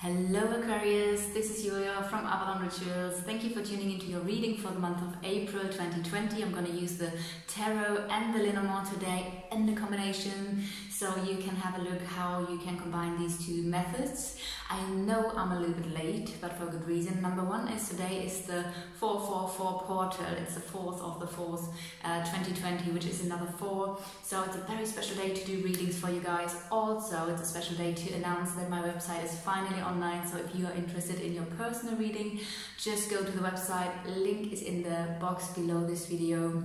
Hello Aquarius, this is Julia from Avalon Rituals. Thank you for tuning into your reading for the month of April 2020. I'm going to use the Tarot and the Lenormand today in the combination, so you can have a look how you can combine these two methods. I know I'm a little bit late, but for a good reason. Number one is today is the 444 portal. It's the 4th of the 4th, 2020, which is another 4. So it's a very special day to do readings for you guys. Also, it's a special day to announce that my website is finally online. So if you are interested in your personal reading, just go to the website. Link is in the box below this video.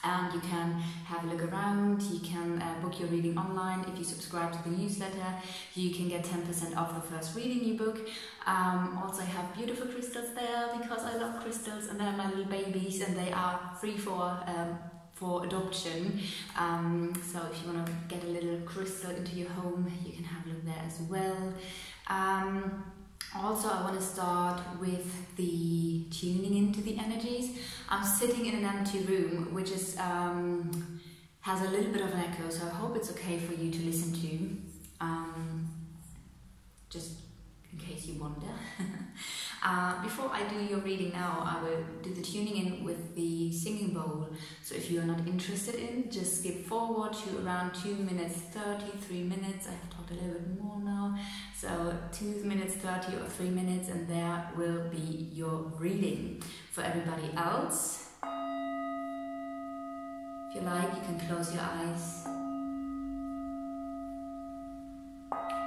And you can have a look around, you can book your reading online. If you subscribe to the newsletter, you can get 10% off the first reading you book. Also, I have beautiful crystals there because I love crystals, and they're my little babies and they are free for adoption. So if you want to get a little crystal into your home, you can have a look there as well. Also, I want to start with the tuning into the energies. I'm sitting in an empty room, which is has a little bit of an echo, so I hope it's okay for you to listen to, just in case you wonder. Before I do your reading now, I will do the tuning in with the singing bowl. So if you are not interested in, just skip forward to around 2 minutes 30, 3 minutes. I have talked a little bit more now. So 2 minutes 30 or 3 minutes, and there will be your reading. For everybody else, if you like, you can close your eyes.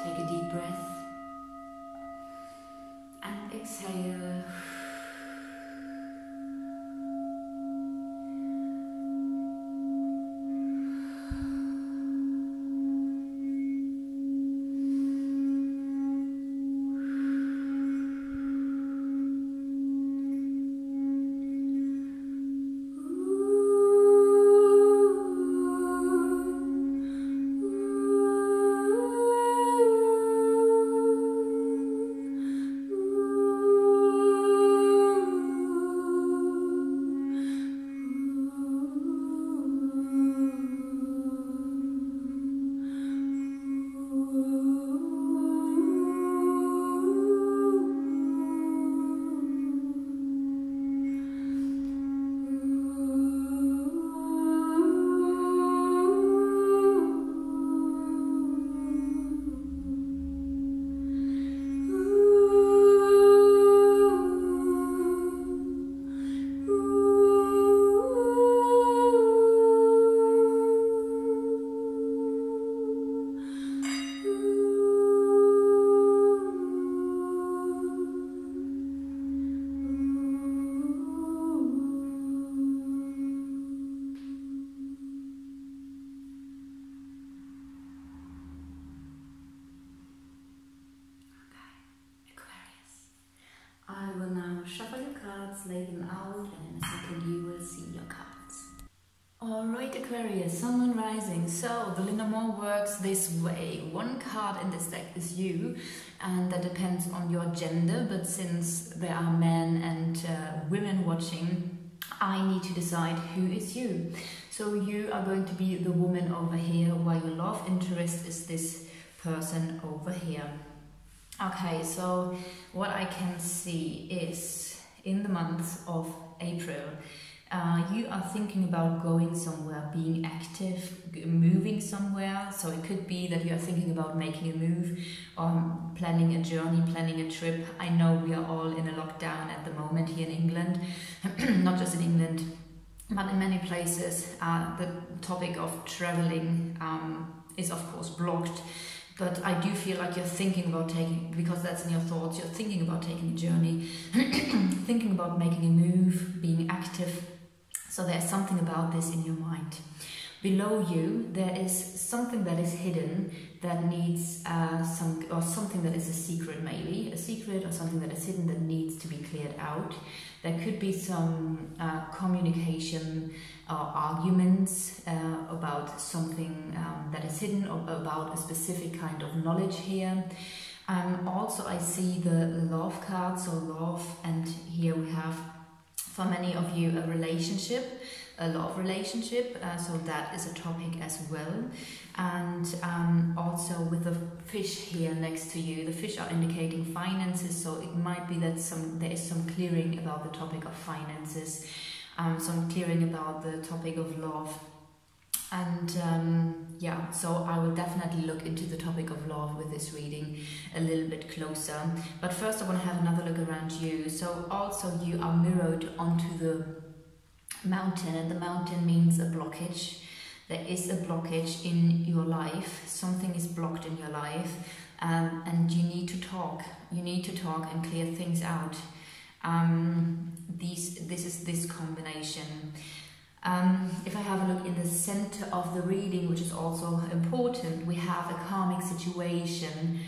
Take a deep breath. And exhale. Lay them out, and in a second you will see your cards. Alright Aquarius, Sun, Moon, Rising. So the Lenormand works this way. One card in this deck is you, and that depends on your gender, but since there are men and women watching, I need to decide who is you. So you are going to be the woman over here, while your love interest is this person over here. Okay, so what I can see is, in the month of April, you are thinking about going somewhere, being active, moving somewhere. So it could be that you are thinking about making a move, planning a journey, planning a trip. I know we are all in a lockdown at the moment here in England, not just in England, but in many places. The topic of traveling is of course blocked. But I do feel like you're thinking about taking, because that's in your thoughts, you're thinking about taking a journey, thinking about making a move, being active. So there's something about this in your mind. Below you, there is something that is hidden that needs something that is a secret, maybe. A secret or something that is hidden that needs to be cleared out. There could be some communication or arguments about something that is hidden, or about a specific kind of knowledge here. Also, I see the love card, so love, and here we have, for many of you, a relationship. a love relationship, so that is a topic as well. And also with the fish here next to you, the fish are indicating finances, so it might be that there is some clearing about the topic of finances, some clearing about the topic of love. And yeah, so I will definitely look into the topic of love with this reading a little bit closer. But first I want to have another look around you. So also you are mirrored onto the mountain, and the mountain means a blockage. There is a blockage in your life. Something is blocked in your life, and you need to talk. You need to talk and clear things out. This is this combination. If I have a look in the center of the reading, which is also important, we have a karmic situation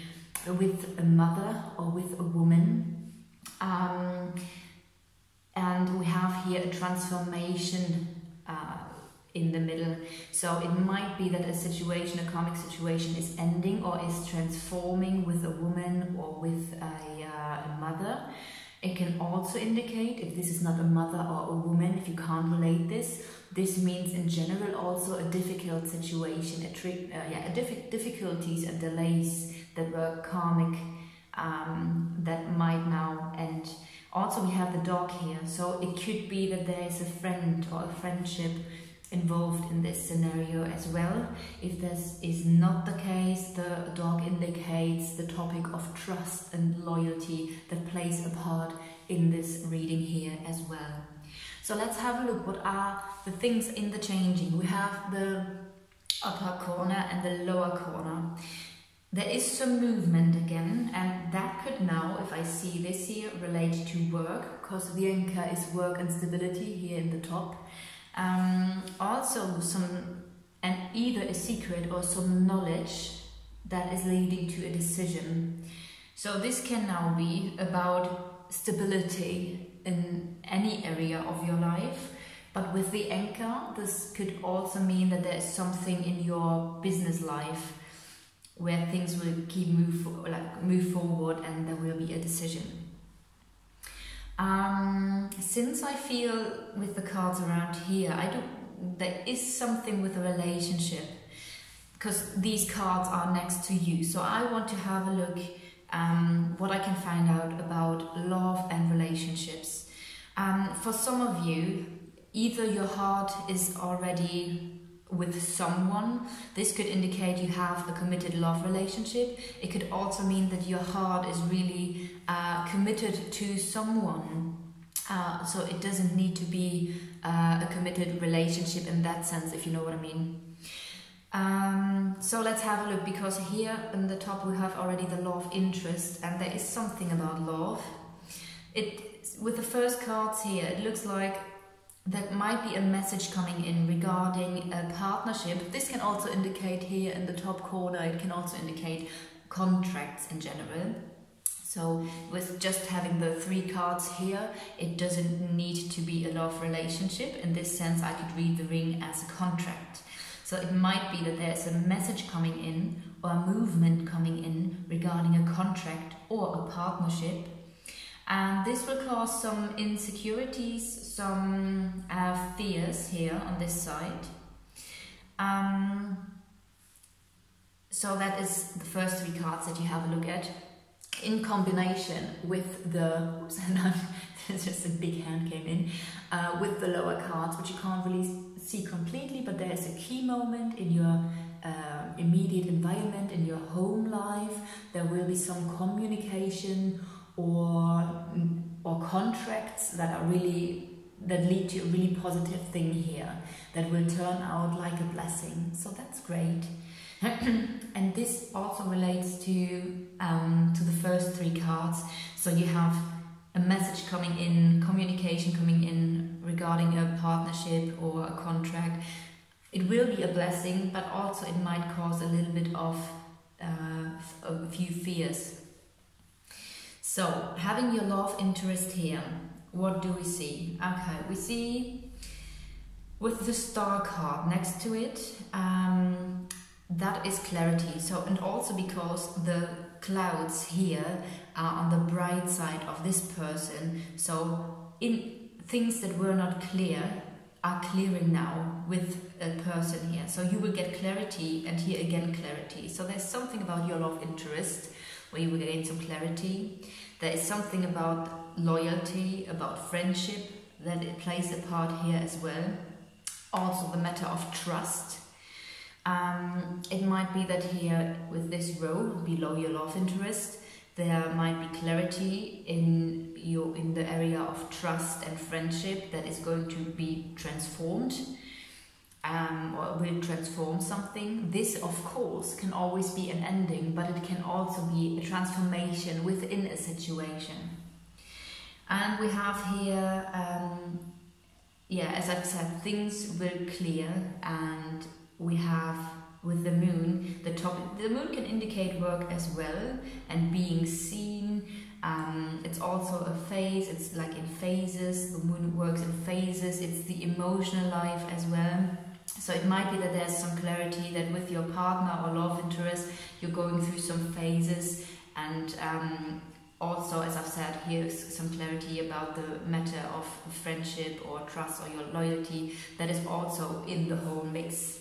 with a mother or with a woman. And we have here a transformation in the middle. So it might be that a situation, a karmic situation, is ending or is transforming with a woman or with a mother. It can also indicate, if this is not a mother or a woman, if you can't relate this means in general also a difficult situation, difficulties and delays that were karmic, that might now end. Also we have the dog here, so it could be that there is a friend or a friendship involved in this scenario as well. If this is not the case, the dog indicates the topic of trust and loyalty that plays a part in this reading here as well. So let's have a look. What are the things in the changing? We have the upper corner and the lower corner. There is some movement again, and that could now, if I see this here, relate to work, because the anchor is work and stability here in the top. Also either a secret or some knowledge that is leading to a decision. So this can now be about stability in any area of your life, but with the anchor, this could also mean that there is something in your business life where things will move forward and there will be a decision. Since I feel with the cards around here, there is something with a relationship, because these cards are next to you. So I want to have a look what I can find out about love and relationships. For some of you, either your heart is already with someone. This could indicate you have a committed love relationship. It could also mean that your heart is really committed to someone. So it doesn't need to be a committed relationship in that sense, if you know what I mean. So let's have a look, because here in the top we have already the love interest, and there is something about love. With the first cards here, it looks like there might be a message coming in regarding a partnership. This can also indicate here in the top corner, it can also indicate contracts in general. So with just having the 3 cards here, it doesn't need to be a love relationship. In this sense, I could read the ring as a contract. So it might be that there's a message coming in or a movement coming in regarding a contract or a partnership. And this will cause some insecurities, some fears here on this side. So that is the first 3 cards that you have a look at, in combination with the, oops, just a big hand came in, with the lower cards, which you can't really see completely, but there is a key moment in your immediate environment, in your home life. There will be some communication or contracts that lead to a really positive thing here that will turn out like a blessing. So that's great. And this also relates to the first 3 cards. So you have a message coming in, communication coming in regarding a partnership or a contract. It will be a blessing, but also it might cause a little bit of a few fears. So having your love interest here, what do we see? Okay, we see with the star card next to it, that is clarity. So, and also because the clouds here are on the bright side of this person, so in things that were not clear are clearing now with a person here. So you will get clarity, and here again clarity. So there's something about your love interest where you will gain some clarity. There is something about loyalty, about friendship, that it plays a part here as well. Also the matter of trust. It might be that here with this row below your love interest, there might be clarity in the area of trust and friendship that is going to be transformed, or will transform something. This, of course, can always be an ending, but it can also be a transformation within a situation. And we have here, yeah, as I've said, things will clear, and we have with the moon, the topic. The moon can indicate work as well, and being seen. It's also a phase, it's like in phases. The moon works in phases. It's the emotional life as well. So it might be that there's some clarity that with your partner or love interest, you're going through some phases, and also, as I've said, here's some clarity about the matter of friendship or trust or your loyalty that is also in the whole mix.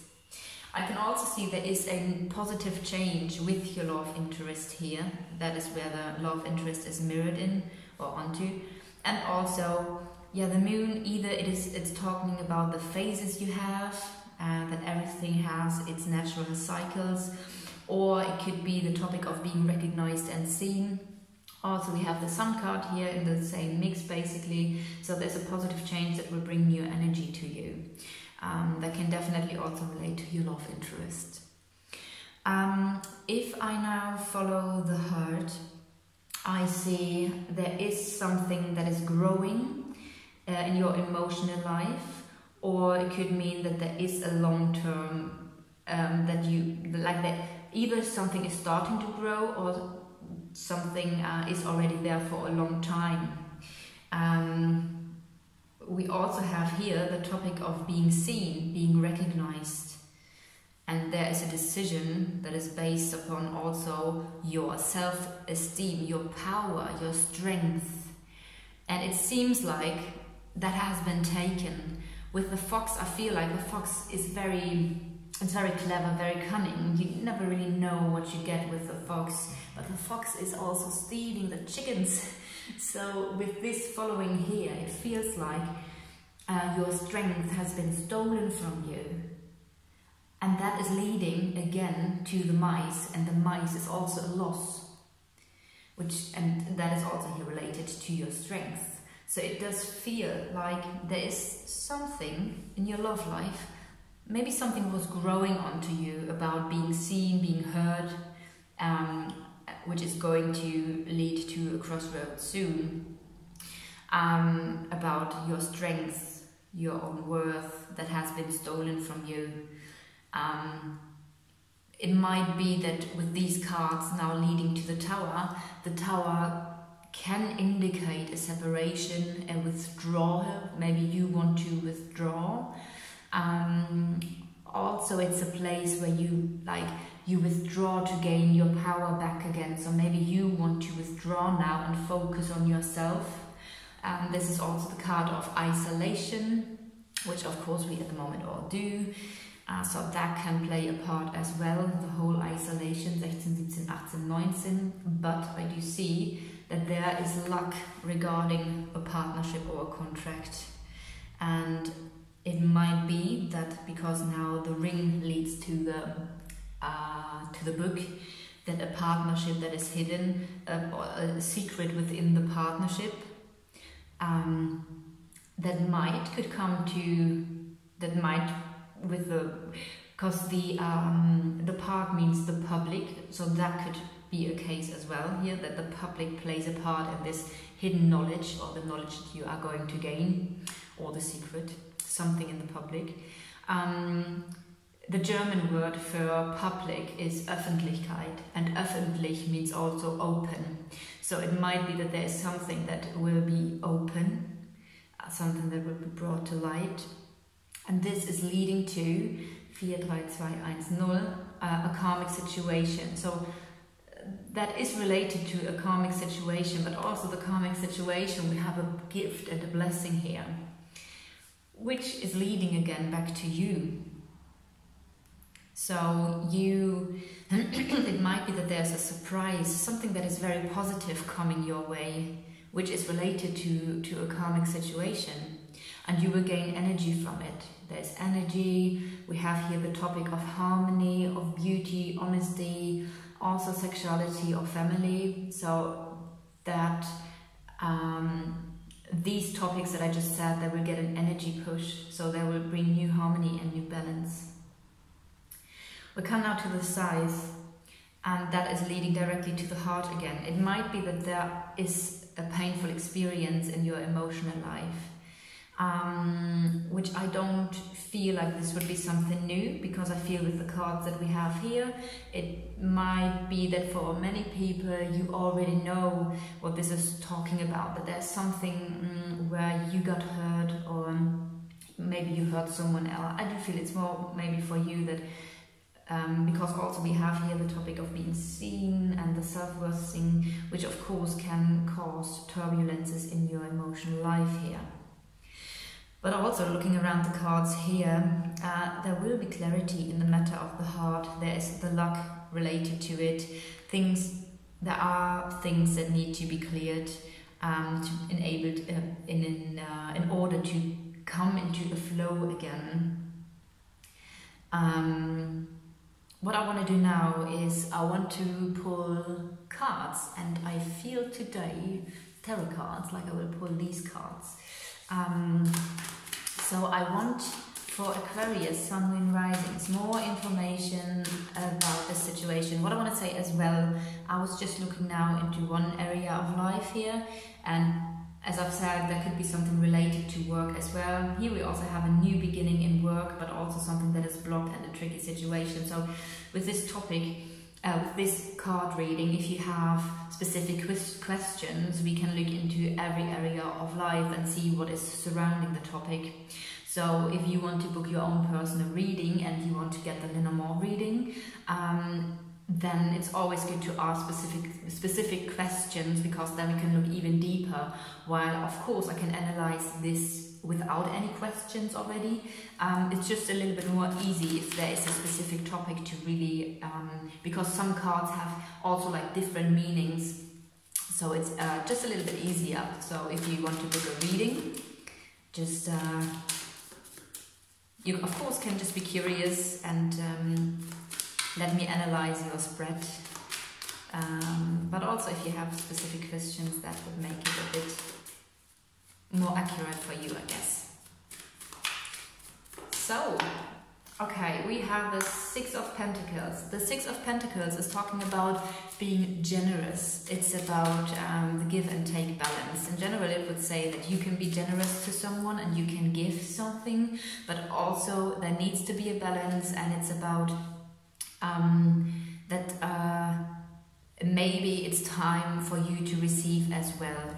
I can also see there is a positive change with your love interest here. That is where the love interest is mirrored in or onto. And also, yeah, the moon, either it's talking about the phases you have, that everything has its natural cycles, or it could be the topic of being recognized and seen. Also, we have the sun card here in the same mix basically. So there's a positive change that will bring new energy to you. That can definitely also relate to your love interest. If I now follow the heart, I see there is something that is growing in your emotional life, or it could mean that there is a long-term that you like, that either something is starting to grow or something is already there for a long time. We also have here the topic of being seen, being recognized, and there is a decision that is based upon also your self-esteem, your power, your strength, and it seems like that has been taken. With the fox, I feel like the fox is very clever, very cunning. You never really know what you get with the fox, but the fox is also stealing the chickens. So with this following here, it feels like your strength has been stolen from you. And that is leading again to the mice, and the mice is also a loss. And that is also here related to your strength. So it does feel like there is something in your love life, maybe something was growing onto you about being seen, being heard, which is going to lead to a crossroads soon, about your strength, your own worth that has been stolen from you. It might be that with these cards now leading to the tower can indicate a separation, a withdrawal. Maybe you want to withdraw. Also, it's a place where you withdraw to gain your power back again. So maybe you want to withdraw now and focus on yourself. This is also the card of isolation, which of course we at the moment all do. So that can play a part as well, the whole isolation, 16, 17, 18, 19. But I do see that there is luck regarding a partnership or a contract. And it might be that because now the ring leads to the book, that a partnership that is hidden, a secret within the partnership, because the part means the public, so that could be a case as well here, that the public plays a part in this hidden knowledge, or the knowledge that you are going to gain, or the secret, something in the public. The German word for public is Öffentlichkeit, and öffentlich means also open. So it might be that there is something that will be open, something that will be brought to light. And this is leading to 4, 3, 2, 1, 0, a karmic situation. So that is related to a karmic situation, but also the karmic situation, we have a gift and a blessing here. which is leading again back to you. So it might be that there's a surprise, something that is very positive coming your way, which is related to a karmic situation, and you will gain energy from it. There's energy. We have here the topic of harmony, of beauty, honesty, also sexuality or family. So that these topics that I just said, they will get an energy push, so they will bring new harmony and new balance. We come now to the scythe, and that is leading directly to the heart again. It might be that there is a painful experience in your emotional life, which I don't feel like this would be something new, because I feel with the cards that we have here, it might be that for many people you already know what this is talking about, that there's something where you got hurt, or maybe you hurt someone else. I do feel it's more maybe for you that because also we have here the topic of being seen and the self-worth thing, which of course can cause turbulences in your emotional life here. But also looking around the cards here, there will be clarity in the matter of the heart. There is the luck related to it. There are things that need to be cleared, in order to come into the flow again. What I want to do now is I want to pull cards, and I feel today tarot cards, like I will pull these cards. So I want for Aquarius, Sun, Moon, Risings, more information about the situation. What I want to say as well, I was just looking now into one area of life here, and as I've said, there could be something related to work as well. Here we also have a new beginning in work, but also something that is blocked and a tricky situation. So with this topic, with this card reading, if you have specific questions, we can look into every area of life and see what is surrounding the topic. So if you want to book your own personal reading and you want to get the Lenormand reading, then it's always good to ask specific questions, because then we can look even deeper. While of course I can analyze this without any questions already. It's just a little bit more easy if there is a specific topic to really, because some cards have also like different meanings. So it's just a little bit easier. So if you want to book a reading, just you of course can just be curious and let me analyze your spread. But also if you have specific questions, that would make it a bit more accurate for you, I guess. So, okay, we have the Six of Pentacles. The Six of Pentacles is talking about being generous. It's about the give and take balance. In general, it would say that you can be generous to someone and you can give something, but also there needs to be a balance, and it's about that maybe it's time for you to receive as well.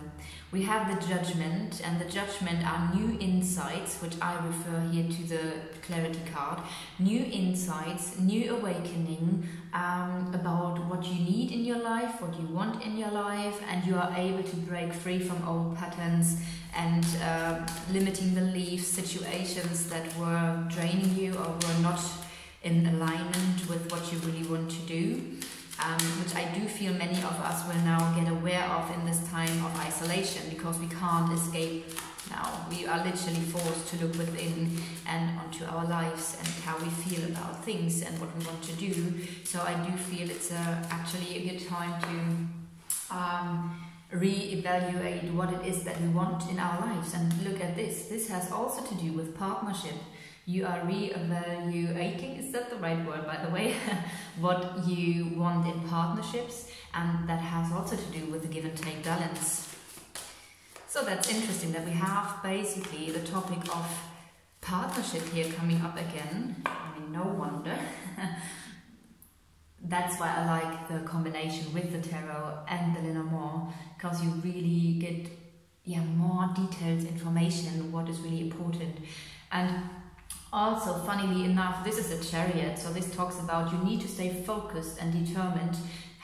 We have the Judgment, and the Judgment are new insights, which I refer here to the Clarity card. New insights, new awakening about what you need in your life, what you want in your life, and you are able to break free from old patterns and limiting beliefs, situations that were draining you or were not in alignment with what you really want to do. Which I do feel many of us will now get aware of in this time of isolation, because we can't escape now. We are literally forced to look within and onto our lives and how we feel about things and what we want to do. So I do feel it's actually a good time to re-evaluate what it is that we want in our lives. And look at this. This has also to do with partnership. You are re-evaluating, is that the right word, by the way, what you want in partnerships, and that has also to do with the give and take balance. So that's interesting that we have basically the topic of partnership here coming up again. I mean, no wonder. That's why I like the combination with the tarot and the Lenormand, because you really get more detailed information, what is really important. And also, funnily enough, this is a Chariot, so this talks about you need to stay focused and determined,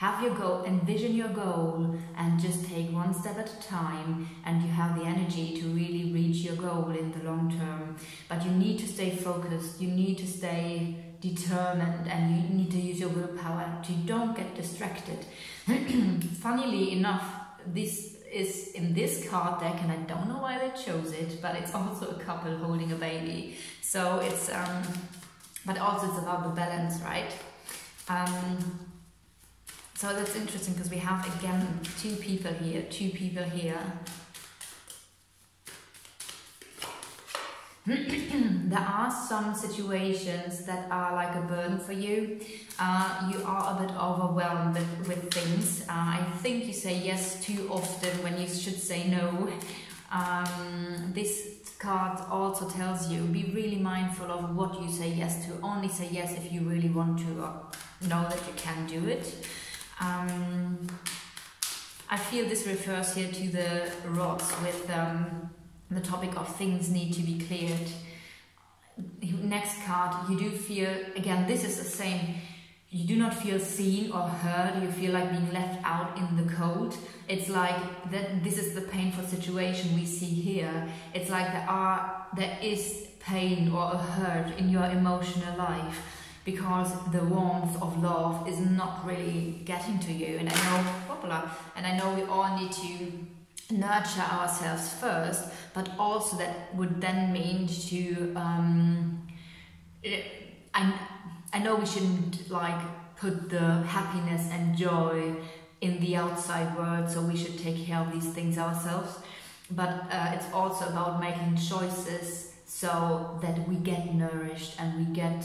Have your goal, envision your goal, and just take one step at a time, and you have the energy to really reach your goal in the long term. But you need to stay focused, you need to stay determined, and you need to use your willpower to don't get distracted. Funnily enough, this is in this card deck, and I don't know why they chose it, but it's also a couple holding a baby. So it's but also it's about the balance, right? So that's interesting because we have again two people here. There are some situations that are like a burden for you. You are a bit overwhelmed with things. I think you say yes too often when you should say no. This card also tells you, be really mindful of what you say yes to. Only say yes if you really want to, or know that you can do it. I feel this refers here to the rods with the topic of things need to be cleared. Next card, you do feel, again, this is the same. You do not feel seen or heard. You feel like being left out in the cold. It's like that. This is the painful situation we see here. It's like there is pain or a hurt in your emotional life because the warmth of love is not really getting to you. And I know we all need to nurture ourselves first, but also that would then mean to I know we shouldn't like put the happiness and joy in the outside world, so we should take care of these things ourselves, but it's also about making choices so that we get nourished and we get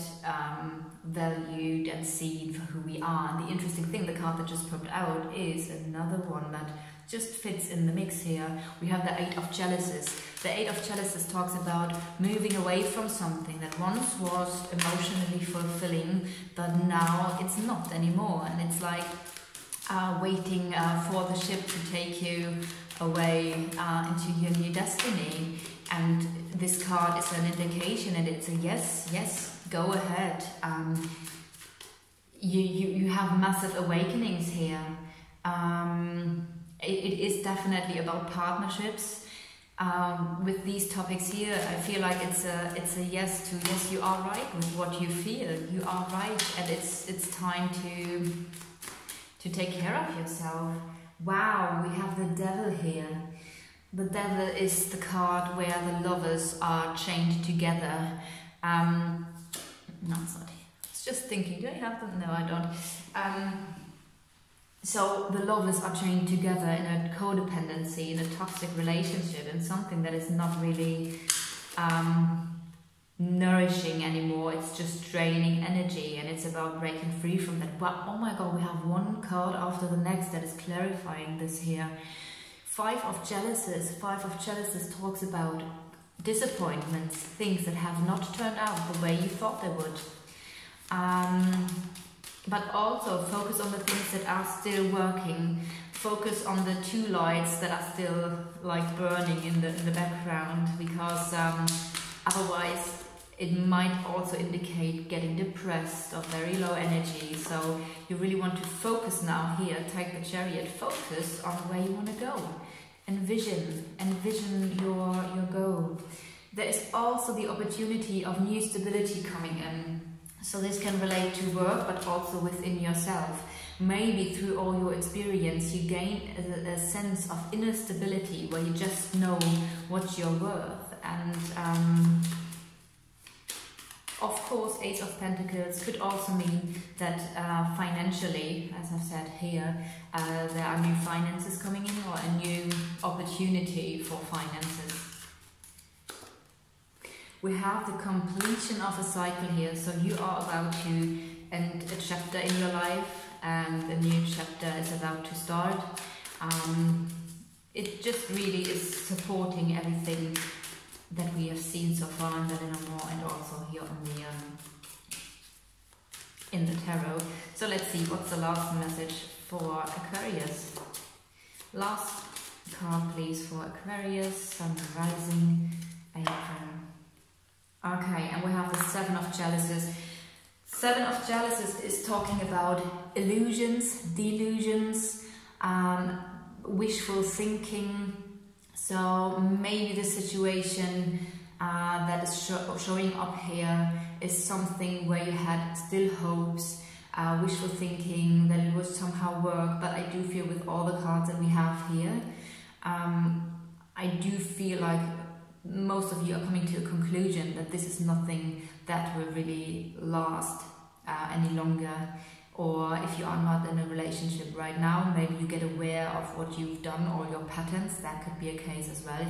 valued and seen for who we are. And the interesting thing, the card that just popped out is another one that just fits in the mix here. We have the Eight of Chalices. The Eight of Chalices talks about moving away from something that once was emotionally fulfilling, but now it's not anymore. And it's like waiting for the ship to take you away into your new destiny. And this card is an indication, and it's a yes, go ahead. You have massive awakenings here. It is definitely about partnerships. With these topics here, I feel like it's a yes to yes, you are right with what you feel. You are right, and it's time to take care of yourself. Wow, we have the Devil here. The Devil is the card where the lovers are chained together. No, it's not. I was just thinking, do I have them? No, I don't. So the lovers are chained together in a codependency, in a toxic relationship, in something that is not really nourishing anymore. It's just draining energy, and it's about breaking free from that. But oh my god, we have one card after the next that is clarifying this here. Five of Chalices. Five of Chalices talks about disappointments, things that have not turned out the way you thought they would. But also focus on the things that are still working. Focus on the two lights that are still like burning in the background, because otherwise it might also indicate getting depressed or very low energy. So you really want to focus now here. Take the Chariot. Focus on where you want to go. Envision your goal. There is also the opportunity of new stability coming in. So this can relate to work, but also within yourself. Maybe through all your experience, you gain a sense of inner stability where you just know what you're worth. And of course, Ace of Pentacles could also mean that financially, as I've said here, there are new finances coming in, or a new opportunity for finances. We have the completion of a cycle here, so you are about to end a chapter in your life, and a new chapter is about to start. It just really is supporting everything that we have seen so far in the Lenormand, and also here on the in the tarot. So let's see, what's the last message for Aquarius? Last card, please, for Aquarius, Sun, Rising, April. Okay, and we have the Seven of Chalices. Seven of Chalices is talking about illusions, delusions, wishful thinking. So maybe the situation that is showing up here is something where you had still hopes, wishful thinking that it would somehow work, but I do feel with all the cards that we have here, I do feel like most of you are coming to a conclusion that this is nothing that will really last any longer. Or if you are not in a relationship right now, maybe you get aware of what you've done, all your patterns. That could be a case as well. If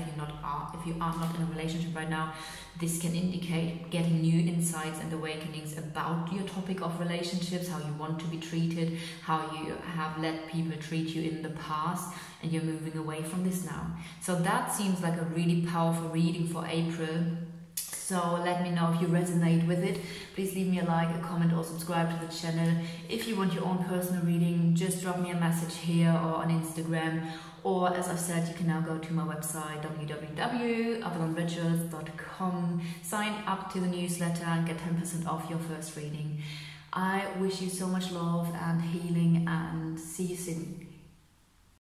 you are not in a relationship right now, this can indicate getting new insights and awakenings about your topic of relationships, how you want to be treated, how you have let people treat you in the past, and you're moving away from this now. So that seems like a really powerful reading for April. So let me know if you resonate with it. Please leave me a like, a comment, or subscribe to the channel. If you want your own personal reading, just drop me a message here or on Instagram. Or as I've said, you can now go to my website, www.avalonrituals.com, sign up to the newsletter and get 10% off your first reading. I wish you so much love and healing, and see you soon.